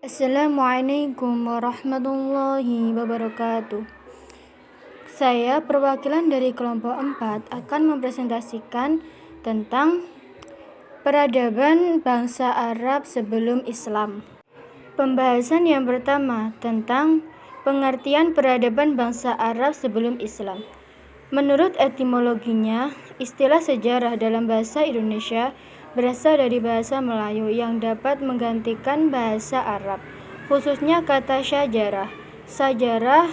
Assalamualaikum warahmatullahi wabarakatuh. Saya perwakilan dari kelompok 4 akan mempresentasikan tentang peradaban bangsa Arab sebelum Islam. Pembahasan yang pertama tentang pengertian peradaban bangsa Arab sebelum Islam. Menurut etimologinya, istilah sejarah dalam bahasa Indonesia berasal dari bahasa Melayu yang dapat menggantikan bahasa Arab, khususnya kata syajarah. Sajarah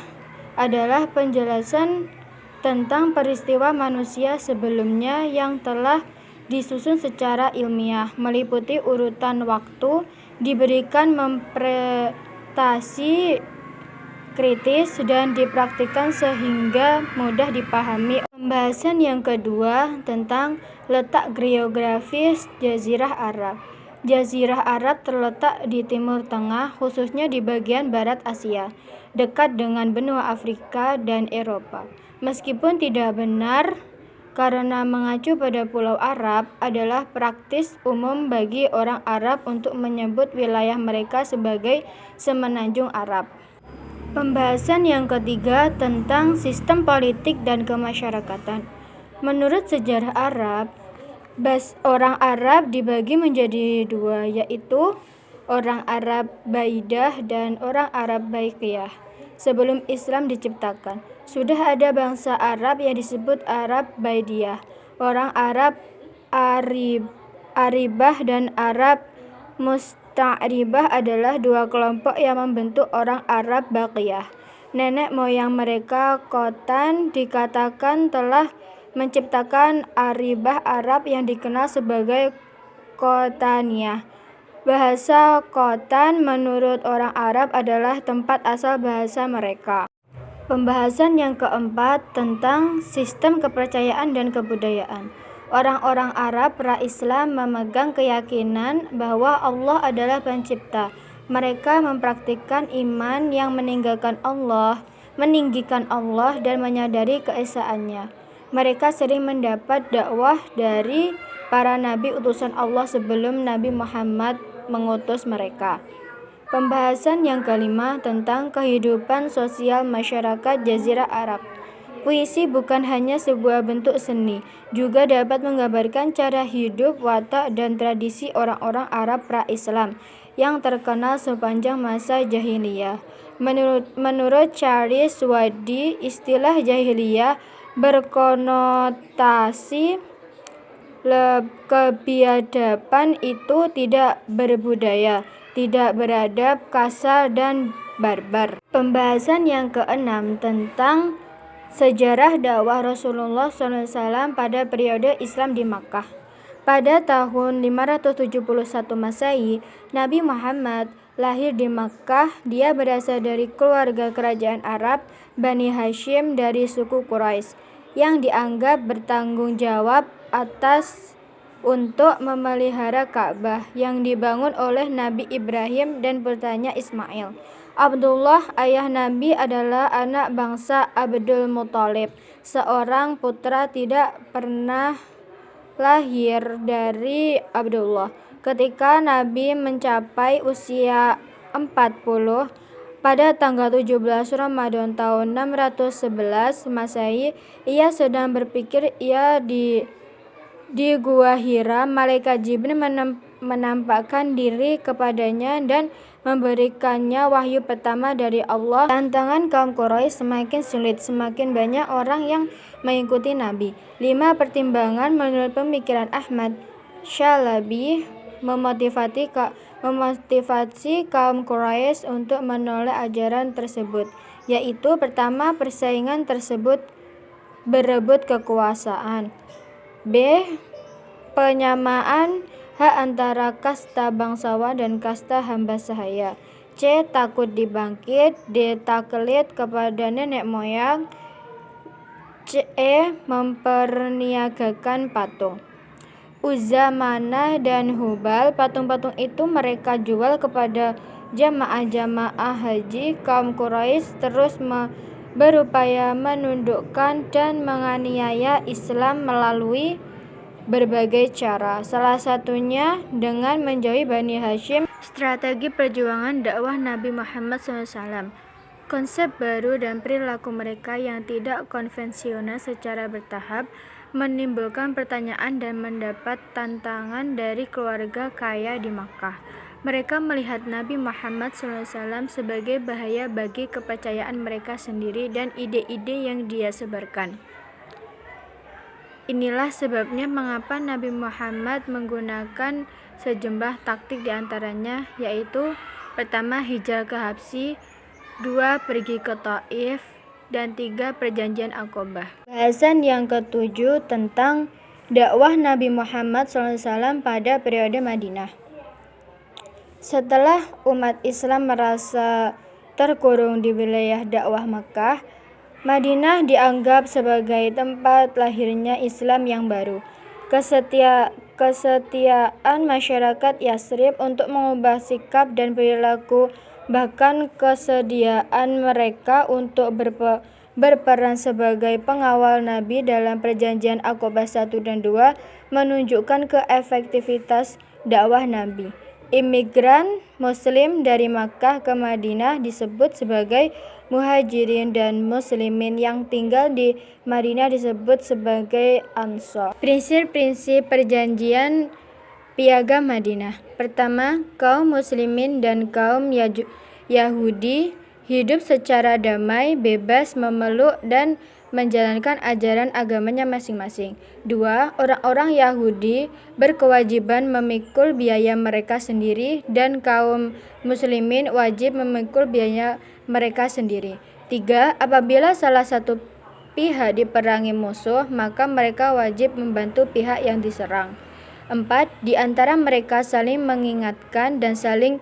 adalah penjelasan tentang peristiwa manusia sebelumnya yang telah disusun secara ilmiah, meliputi urutan waktu, diberikan mempresentasi kritis dan dipraktikkan sehingga mudah dipahami. Pembahasan yang kedua tentang letak geografis Jazirah Arab. Jazirah Arab terletak di Timur Tengah, khususnya di bagian barat Asia, dekat dengan benua Afrika dan Eropa. Meskipun tidak benar, karena mengacu pada Pulau Arab adalah praktis umum bagi orang Arab untuk menyebut wilayah mereka sebagai Semenanjung Arab. Pembahasan yang ketiga tentang sistem politik dan kemasyarakatan. Menurut sejarah Arab, orang Arab dibagi menjadi dua, yaitu orang Arab Baidah dan orang Arab Baikiyah. Sebelum Islam diciptakan, sudah ada bangsa Arab yang disebut Arab Baidiyah, orang Arab Aribah dan Arab Musta'ribah adalah dua kelompok yang membentuk orang Arab Baqiyah. Nenek moyang mereka, Khotan, dikatakan telah menciptakan Aribah Arab yang dikenal sebagai Khotaniyah. Bahasa Khotan menurut orang Arab adalah tempat asal bahasa mereka. Pembahasan yang keempat tentang sistem kepercayaan dan kebudayaan. Orang-orang Arab pra-Islam memegang keyakinan bahwa Allah adalah pencipta. Mereka mempraktikkan iman yang meninggikan Allah dan menyadari keesaannya. Mereka sering mendapat dakwah dari para nabi utusan Allah sebelum Nabi Muhammad mengutus mereka. Pembahasan yang kelima tentang kehidupan sosial masyarakat Jazirah Arab. Puisi bukan hanya sebuah bentuk seni, juga dapat menggambarkan cara hidup, watak, dan tradisi orang-orang Arab pra-Islam yang terkenal sepanjang masa jahiliyah. Menurut Charles Wadi, istilah jahiliyah berkonotasi kebiadaban itu tidak berbudaya, tidak beradab, kasar, dan barbar. Pembahasan yang keenam tentang sejarah dakwah Rasulullah SAW pada periode Islam di Makkah. Pada tahun 571 Masehi, Nabi Muhammad lahir di Makkah. Dia berasal dari keluarga kerajaan Arab Bani Hashim dari suku Quraisy yang dianggap bertanggung jawab untuk memelihara Ka'bah yang dibangun oleh Nabi Ibrahim dan putranya Ismail. Abdullah, ayah Nabi, adalah anak bangsa Abdul Muthalib, seorang putra tidak pernah lahir dari Abdullah. Ketika Nabi mencapai usia 40, pada tanggal 17 Ramadan tahun 611 Masehi, ia sedang berpikir di Gua Hira. Malaikat Jibril menampakkan diri kepadanya dan memberikannya wahyu pertama dari Allah. Tantangan kaum Quraisy semakin sulit, semakin banyak orang yang mengikuti Nabi. 5 pertimbangan menurut pemikiran Ahmad Syalabi memotivasi kaum Quraisy untuk menolak ajaran tersebut, yaitu pertama, persaingan tersebut berebut kekuasaan. B. Penyamaan hak antara kasta bangsawan dan kasta hamba sahaya. C. Takut dibangkit. D. Taklid kepada nenek moyang. C. Memperniagakan patung. Uzza, Manah, dan Hubal. Patung-patung itu mereka jual kepada jamaah haji. Kaum Quraisy terus berupaya menundukkan dan menganiaya Islam melalui berbagai cara, salah satunya dengan menjauhi Bani Hashim. Strategi perjuangan dakwah Nabi Muhammad SAW. Konsep baru dan perilaku mereka yang tidak konvensional secara bertahap menimbulkan pertanyaan dan mendapat tantangan dari keluarga kaya di Makkah. Mereka melihat Nabi Muhammad SAW sebagai bahaya bagi kepercayaan mereka sendiri dan ide-ide yang dia sebarkan. Inilah sebabnya mengapa Nabi Muhammad menggunakan sejumlah taktik diantaranya, yaitu pertama hijrah ke Habsyi, 2 pergi ke Taif, dan 3 perjanjian Aqabah. Bahasan yang ketujuh tentang dakwah Nabi Muhammad SAW pada periode Madinah. Setelah umat Islam merasa terkurung di wilayah dakwah Makkah, Madinah dianggap sebagai tempat lahirnya Islam yang baru. Kesetiaan masyarakat Yathrib untuk mengubah sikap dan perilaku, bahkan kesediaan mereka untuk berperan sebagai pengawal Nabi dalam perjanjian Aqabah 1 dan 2 menunjukkan keefektivitas dakwah Nabi. Imigran Muslim dari Makkah ke Madinah disebut sebagai Muhajirin dan Muslimin yang tinggal di Madinah disebut sebagai Ansor. Prinsip-prinsip perjanjian Piagam Madinah. Pertama, kaum Muslimin dan kaum Yahudi hidup secara damai, bebas memeluk dan menjalankan ajaran agamanya masing-masing. 2. Orang-orang Yahudi berkewajiban memikul biaya mereka sendiri dan kaum Muslimin wajib memikul biaya mereka sendiri. 3. Apabila salah satu pihak diperangi musuh, maka mereka wajib membantu pihak yang diserang. 4. Di antara mereka saling mengingatkan dan saling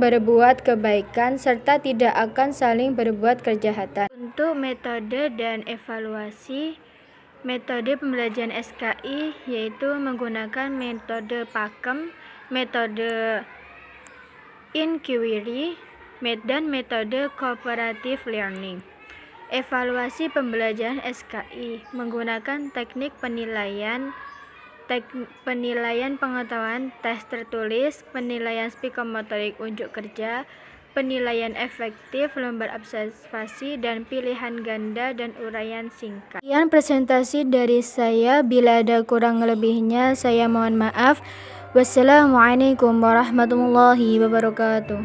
berbuat kebaikan serta tidak akan saling berbuat kejahatan. Untuk metode dan evaluasi metode pembelajaran SKI yaitu menggunakan metode Pakem, metode Inquiry, dan metode Cooperative Learning. Evaluasi pembelajaran SKI menggunakan teknik penilaian pengetahuan, tes tertulis, penilaian psikomotorik unjuk kerja, penilaian efektif, lembar observasi, dan pilihan ganda dan uraian singkat. Sekian presentasi dari saya. Bila ada kurang lebihnya, saya mohon maaf. Wassalamualaikum warahmatullahi wabarakatuh.